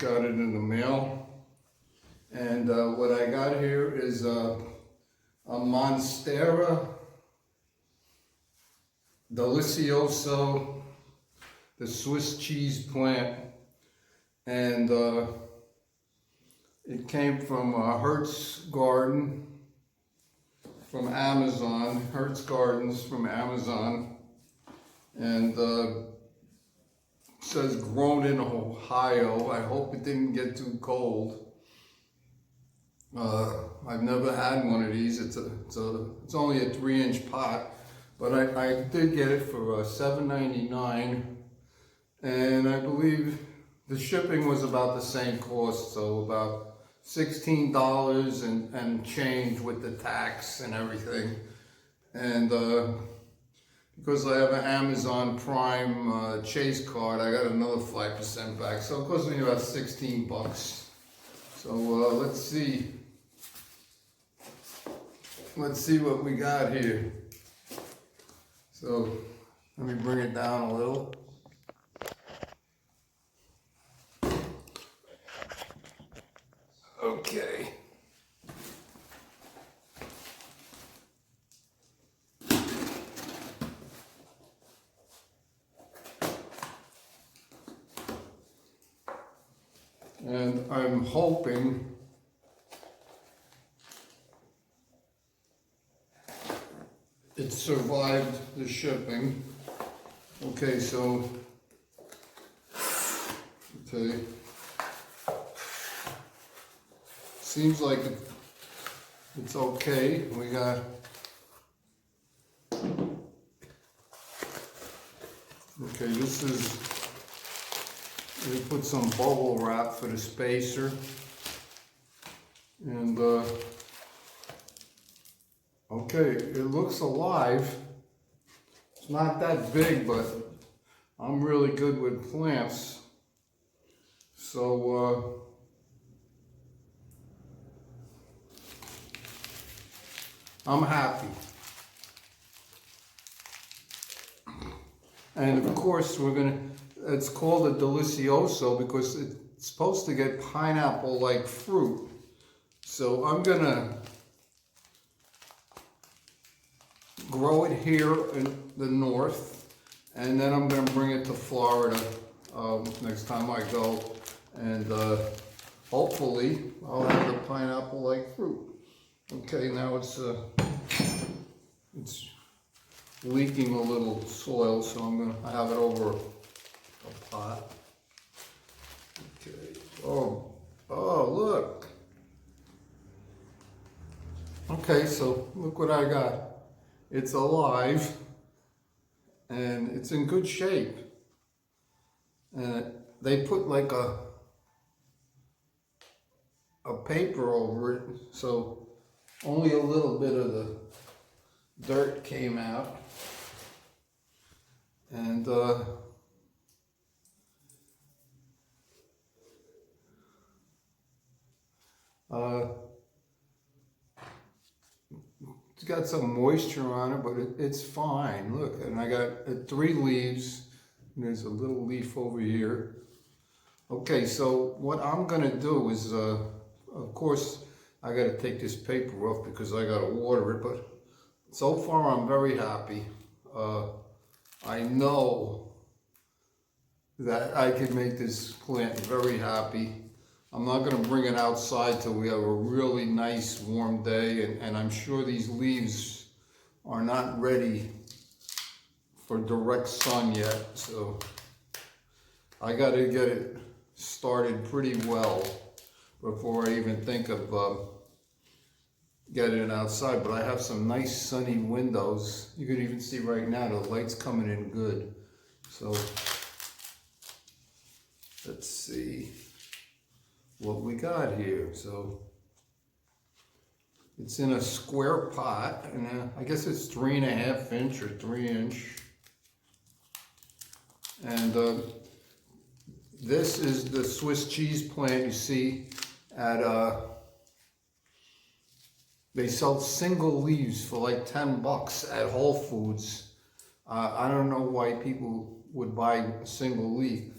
got it in the mail. And what I got here is a Monstera Deliciosa, the Swiss cheese plant. And it came from Hertz Garden from Amazon, Hertz Gardens from Amazon. And says grown in Ohio. I hope it didn't get too cold. I've never had one of these. It's only a 3-inch pot, but I did get it for $7.99, and I believe the shipping was about the same cost, so about $16 and change with the tax and everything. And because I have an Amazon Prime Chase card, I got another 5% back, so it cost me about 16 bucks. So let's see what we got here. So let me bring it down a little. Okay. And I'm hoping it survived the shipping. Okay, so, okay. Seems like it's okay. We got, okay, this is, we put some bubble wrap for the spacer. And, okay, it looks alive. It's not that big, but I'm really good with plants. So, I'm happy. And of course, it's called a Deliciosa because it's supposed to get pineapple-like fruit. So I'm gonna grow it here in the north, and then I'm gonna bring it to Florida next time I go, and hopefully I'll have the pineapple-like fruit. Okay, now it's leaking a little soil, so I'm gonna have it over a pot. Okay. Oh, look. Okay, so look what I got. It's alive, and it's in good shape. And they put like a paper over it, so only a little bit of the dirt came out. And it's got some moisture on it, but it's fine. Look, and I got 3 leaves. And there's a little leaf over here. Okay, so what I'm gonna do is, of course, I gotta take this paper off because I gotta water it, but so far I'm very happy. I know that I can make this plant very happy. I'm not gonna bring it outside till we have a really nice warm day, and I'm sure these leaves are not ready for direct sun yet, so I gotta get it started pretty well before I even think of getting it outside. But I have some nice sunny windows. You can even see right now the light's coming in good. So let's see what we got here. So it's in a square pot, and I guess it's 3.5 inch or 3 inch. And this is the Swiss cheese plant you see at, they sell single leaves for like 10 bucks at Whole Foods. I don't know why people would buy a single leaf,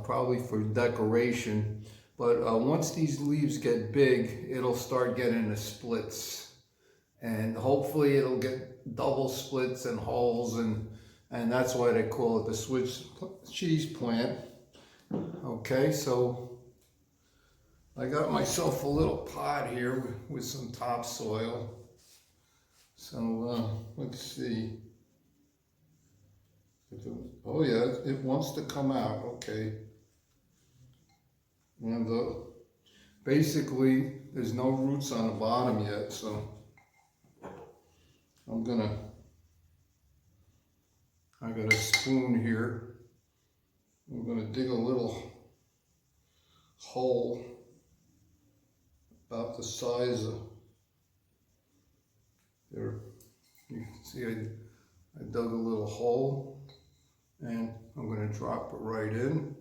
probably for decoration. But once these leaves get big, it'll start getting the splits. And hopefully it'll get double splits and holes, and that's why they call it the Swiss cheese plant. Okay, so I got myself a little pot here with some topsoil. So let's see. Oh yeah, it wants to come out, okay. And basically there's no roots on the bottom yet, so I got a spoon here. I'm gonna dig a little hole about the size of there. You can see I dug a little hole, and I'm going to drop it right in.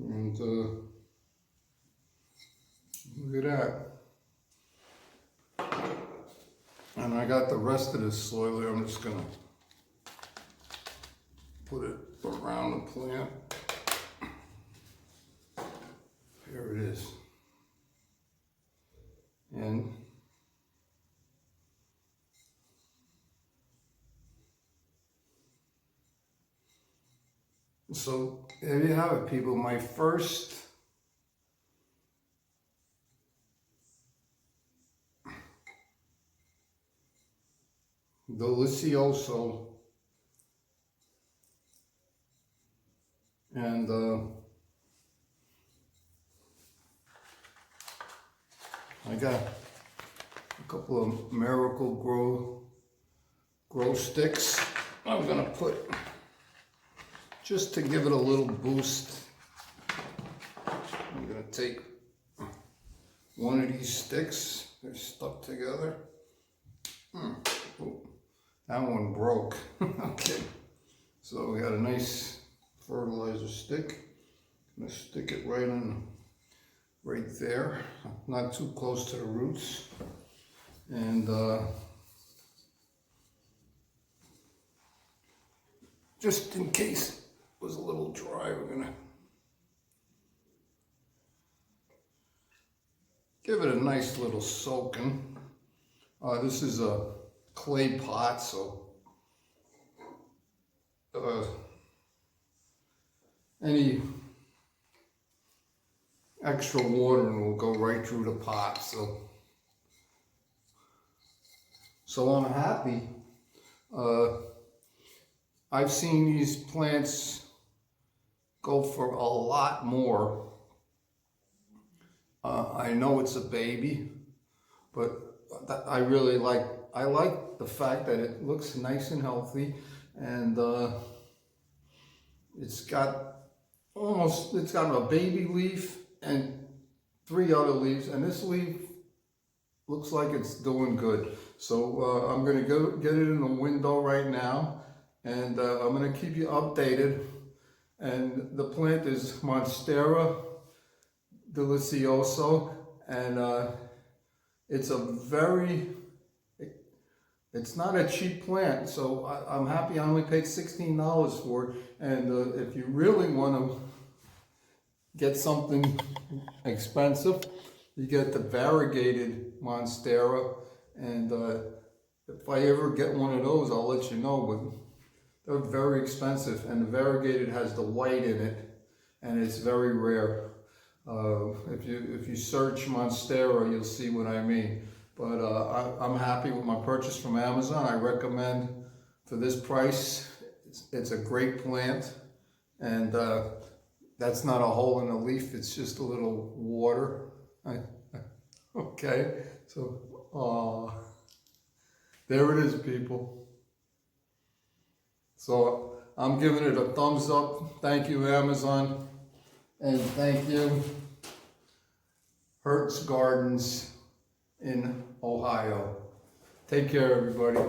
And look at that. And I got the rest of this soil here. I'm just going to put it around the plant. Here it is. And so there you have it, people. My first Deliciosa, and I got a couple of Miracle Grow sticks I'm gonna put just to give it a little boost. I'm gonna take one of these sticks. They're stuck together. Oh, that one broke. Okay, so we got a nice fertilizer stick. I'm gonna stick it right there, not too close to the roots. And just in case it was a little dry, we're gonna give it a nice little soaking. This is a clay pot, so any extra water will go right through the pot. So I'm happy. I've seen these plants go for a lot more. I know it's a baby, but I like the fact that it looks nice and healthy, and it's got a baby leaf and 3 other leaves, and this leaf looks like it's doing good. So I'm gonna go get it in the window right now, and I'm gonna keep you updated. And the plant is Monstera Deliciosa, and it's not a cheap plant, so I'm happy I only paid $16 for it. And if you really want to get something expensive, you get the variegated Monstera, and if I ever get one of those, I'll let you know, but they're very expensive, and the variegated has the white in it, and it's very rare. If you search Monstera, you'll see what I mean. But I'm happy with my purchase from Amazon. I recommend for this price. It's a great plant, and that's not a hole in the leaf. It's just a little water. Okay, so there it is, people. So I'm giving it a thumbs up. Thank you, Amazon, and thank you, Hertz Gardens in Ohio. Take care, everybody.